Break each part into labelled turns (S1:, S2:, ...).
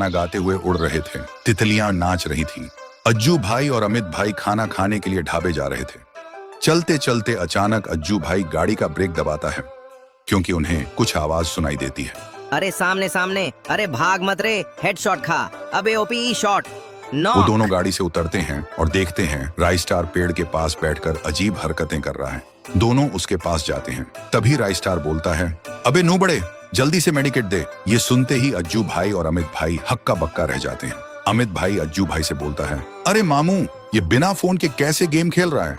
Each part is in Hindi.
S1: गाना गाते हुए उड़ रहे थे। तितलियां नाच रही थीं। अज्जू भाई और अमित भाई खाना खाने के लिए ढाबे जा रहे थे। चलते चलते अचानक अज्जू भाई गाड़ी का ब्रेक दबाता है क्योंकि उन्हें कुछ आवाज सुनाई देती है।
S2: अरे सामने सामने, अरे भाग मत रे, हेडशॉट खा, अबे ओपी शॉट।
S1: वो दोनों गाड़ी से उतरते हैं और देखते हैं राई स्टार पेड़ के पास बैठकर अजीब हरकतें कर रहा है। दोनों उसके पास जाते हैं। तभी राई स्टार बोलता है, अबे नू बड़े, जल्दी से मेडिकेट दे। ये सुनते ही अज्जू भाई और अमित भाई हक्का बक्का रह जाते हैं। अमित भाई अज्जू भाई से बोलता है, अरे मामू, ये बिना फोन के कैसे गेम खेल रहा है?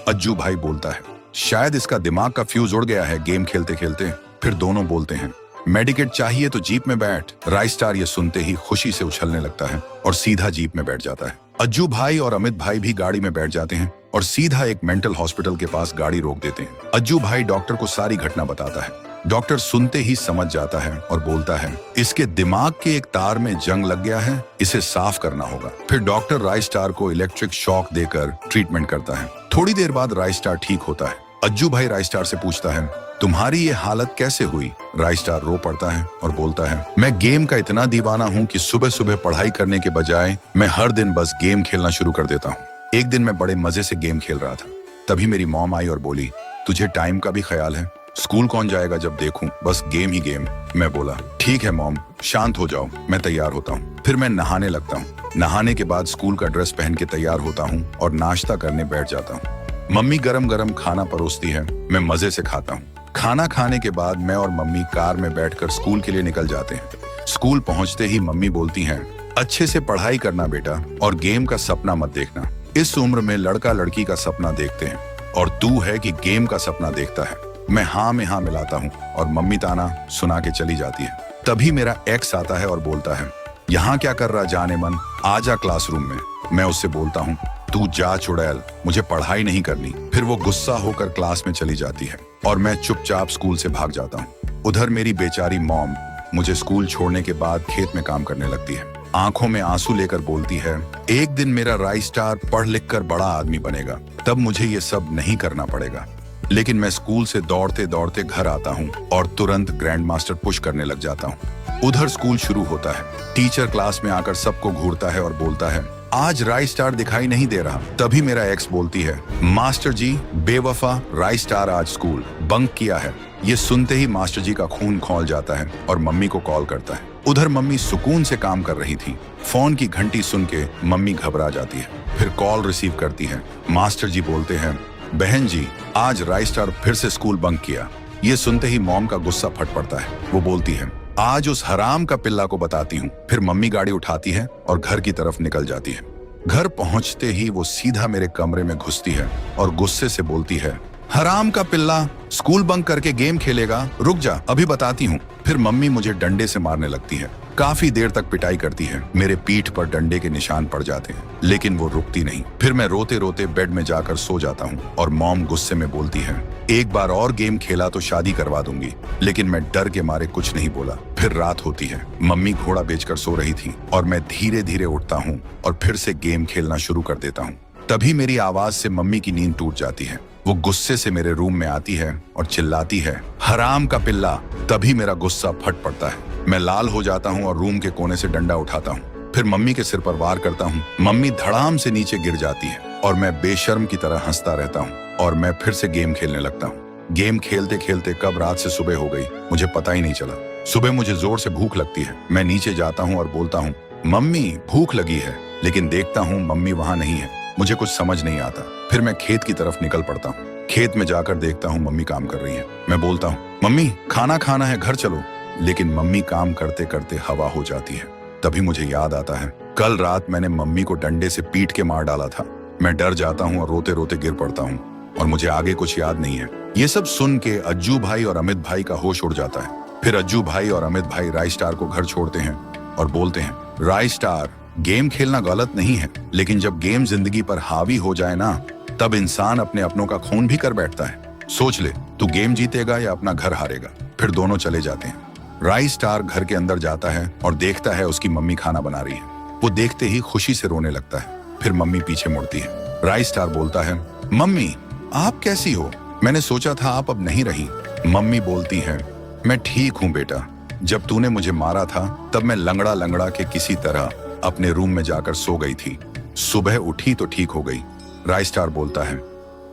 S1: अज्जू भाई बोलता है, शायद इसका दिमाग का फ्यूज उड़ गया है गेम खेलते खेलते। फिर दोनों बोलते हैं, मेडिकेट चाहिए तो जीप में बैठ। राई स्टार ये सुनते ही खुशी से उछलने लगता है और सीधा जीप में बैठ जाता है। अज्जू भाई और अमित भाई भी गाड़ी में बैठ जाते हैं और सीधा एक मेंटल हॉस्पिटल के पास गाड़ी रोक देते हैं। अज्जू भाई डॉक्टर को सारी घटना बताता है। डॉक्टर सुनते ही समझ जाता है और बोलता है, इसके दिमाग के एक तार में जंग लग गया है, इसे साफ करना होगा। फिर डॉक्टर राई स्टार को इलेक्ट्रिक शॉक देकर ट्रीटमेंट करता है। थोड़ी देर बाद राई स्टार ठीक होता है। अज्जू भाई राई स्टार से पूछता है, तुम्हारी ये हालत कैसे हुई? राई स्टार रो पड़ता है और बोलता है, मैं गेम का इतना दीवाना हूँ कि सुबह सुबह पढ़ाई करने के बजाय मैं हर दिन बस गेम खेलना शुरू कर देता हूँ। एक दिन मैं बड़े मजे से गेम खेल रहा था, तभी मेरी मॉम आई और बोली, तुझे टाइम का भी ख्याल है? स्कूल कौन जाएगा जब देखूं बस गेम ही गेम। मैं बोला, ठीक है मॉम, शांत हो जाओ, मैं तैयार होता हूँ। फिर मैं नहाने लगता हूँ। नहाने के बाद स्कूल का ड्रेस पहन के तैयार होता हूँ और नाश्ता करने बैठ जाता हूँ। मम्मी गरम गरम खाना परोसती है, मैं मजे से खाता हूँ। खाना खाने के बाद मैं और मम्मी कार में बैठकर स्कूल के लिए निकल जाते हैं। स्कूल पहुंचते ही मम्मी बोलती हैं, अच्छे से पढ़ाई करना बेटा और गेम का सपना मत देखना। इस उम्र में लड़का लड़की का सपना देखते हैं और तू है कि गेम का सपना देखता है। मैं हाँ में हाँ मिलाता हूँ और मम्मी ताना सुना के चली जाती है। तभी मेरा एक्स आता है और बोलता है, यहाँ क्या कर रहा जाने मन, आजा क्लासरूम में। मैं उससे बोलता हूँ, तू जा चुड़ैल, मुझे पढ़ाई नहीं करनी। फिर वो गुस्सा होकर क्लास में चली जाती है और मैं चुपचाप स्कूल से भाग जाता हूँ। उधर मेरी बेचारी मॉम मुझे स्कूल छोड़ने के बाद खेत में काम करने लगती है। आंखों में आंसू लेकर बोलती है, एक दिन मेरा राई स्टार पढ़ लिख कर बड़ा आदमी बनेगा, तब मुझे ये सब नहीं करना पड़ेगा। लेकिन मैं स्कूल से दौड़ते दौड़ते घर आता हूँ और तुरंत ग्रैंड मास्टर पुश करने लग जाता हूँ। उधर स्कूल शुरू होता है। टीचर क्लास में आकर सबको घूरता है और बोलता है, आज राई स्टार दिखाई नहीं दे रहा। तभी मेरा एक्स बोलती है, मास्टर जी बेवफा, राई स्टार आज स्कूल बंक किया है। ये सुनते ही मास्टर जी का खून खौल जाता है और मम्मी को कॉल करता है। उधर मम्मी सुकून से काम कर रही थी। फोन की घंटी सुन के मम्मी घबरा जाती है। फिर कॉल रिसीव करती है। मास्टर जी बोलते हैं, बहन जी आज राई स्टार फिर से स्कूल बंक किया। ये सुनते ही मॉम का गुस्सा फट पड़ता है। वो बोलती है, आज उस हराम का पिल्ला को बताती हूँ। फिर मम्मी गाड़ी उठाती है और घर की तरफ निकल जाती है। घर पहुंचते ही वो सीधा मेरे कमरे में घुसती है और गुस्से से बोलती है, हराम का पिल्ला, स्कूल बंक करके गेम खेलेगा, रुक जा अभी बताती हूँ। फिर मम्मी मुझे डंडे से मारने लगती है। काफी देर तक पिटाई करती है। मेरे पीठ पर डंडे के निशान पड़ जाते हैं, लेकिन वो रुकती नहीं। फिर मैं रोते रोते बेड में जाकर सो जाता हूँ और मॉम गुस्से में बोलती है, एक बार और गेम खेला तो शादी करवा दूंगी। लेकिन मैं डर के मारे कुछ नहीं बोला। फिर रात होती है। मम्मी घोड़ा बेचकर सो रही थी और मैं धीरे धीरे उठता हूँ और फिर से गेम खेलना शुरू कर देता हूँ। तभी मेरी आवाज से मम्मी की नींद टूट जाती है। वो गुस्से से मेरे रूम में आती है और चिल्लाती है, हराम का पिल्ला। तभी मेरा गुस्सा फट पड़ता है। मैं लाल हो जाता हूँ और रूम के कोने से डंडा उठाता हूँ। फिर मम्मी के सिर पर वार करता हूँ। मम्मी धड़ाम से नीचे गिर जाती है और मैं बेशर्म की तरह हंसता रहता हूँ और मैं फिर से गेम खेलने लगता हूँ। गेम खेलते खेलते कब रात से सुबह हो गई मुझे पता ही नहीं चला। सुबह मुझे जोर से भूख लगती है। मैं नीचे जाता हूँ और बोलता हूँ, मम्मी भूख लगी है। लेकिन देखता हूँ मम्मी वहाँ नहीं है। मुझे कुछ समझ नहीं आता। फिर मैं खेत की तरफ निकल पड़ता हूँ। खेत में जाकर देखता हूँ मम्मी काम कर रही है। मैं बोलता हूँ, मम्मी खाना खाना है, घर चलो। लेकिन मम्मी काम करते करते हवा हो जाती है। तभी मुझे याद आता है, कल रात मैंने मम्मी को डंडे से पीट के मार डाला था। मैं डर जाता हूँ और रोते रोते गिर पड़ता हूँ और मुझे आगे कुछ याद नहीं है। ये सब सुन के अज्जू भाई और अमित भाई का होश उड़ जाता है। फिर अज्जू भाई और अमित भाई राई स्टार को घर छोड़ते हैं और बोलते हैं, राई स्टार, गेम खेलना गलत नहीं है, लेकिन जब गेम जिंदगी पर हावी हो जाए ना, तब इंसान अपने अपनों का खून भी कर बैठता है। सोच ले, तू गेम जीतेगा या अपना घर हारेगा। फिर दोनों चले जाते हैं। राई स्टार घर के अंदर जाता है और देखता है उसकी मम्मी खाना बना रही है। वो देखते ही खुशी से रोने लगता है। फिर मम्मी पीछे मुड़ती है। राई स्टार बोलता है, मम्मी आप कैसी हो? मैंने सोचा था आप अब नहीं रही। मम्मी बोलती है, मैं ठीक हूँ बेटा, जब तूने मुझे मारा था तब मैं लंगड़ा लंगड़ा के किसी तरह अपने रूम में जाकर सो गई थी। सुबह उठी तो ठीक हो गई। राय स्टार बोलता है,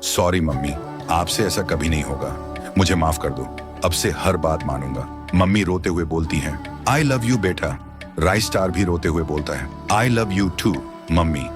S1: सॉरी मम्मी, आपसे ऐसा कभी नहीं होगा, मुझे माफ कर दो, अब से हर बात मानूंगा। मम्मी रोते हुए बोलती हैं, आई लव यू बेटा। राय स्टार भी रोते हुए बोलता है, I love you too mummy.